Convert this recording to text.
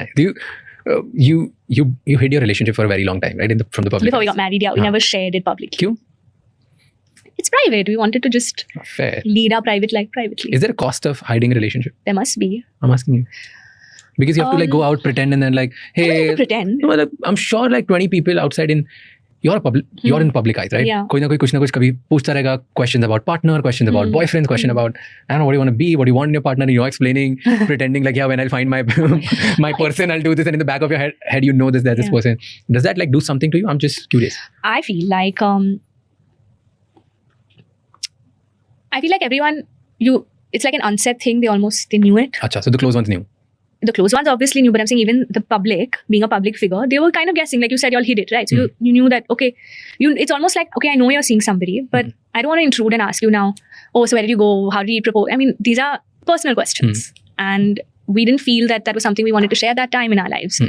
nice. You hid your relationship for a very long time, right? From the public. Before we got married, yeah, we never shared it publicly. Kyun? It's private. We wanted to just Fair. lead our private life privately. Is there a cost of hiding a relationship? There must be. I'm asking you. Because you have to like go out, pretend, and then like, I don't hey, have to pretend. no, like, I'm sure like 20 people outside you're in public eyes, right? Yeah. कोई ना कोई कुछ ना कुछ कभी पूछता रहेगा, questions about partner, questions about boyfriends, question about I don't know what you want to be, what you want in your partner, and you're explaining, pretending like, yeah, when I'll find my my person, I'll do this, and in the back of your head you know there's this person. Does that like do something to you? I'm just curious. I feel like everyone, it's like an unsaid thing. They knew it. Acha, so the close ones knew. The close ones obviously knew, but I'm saying even the public, being a public figure, they were kind of guessing. Like you said, you all hid it, right? So you knew that, okay, it's almost like, okay, I know you're seeing somebody, but I don't want to intrude and ask you now, oh, so where did you go? How did you propose? I mean, these are personal questions. And we didn't feel that was something we wanted to share at that time in our lives.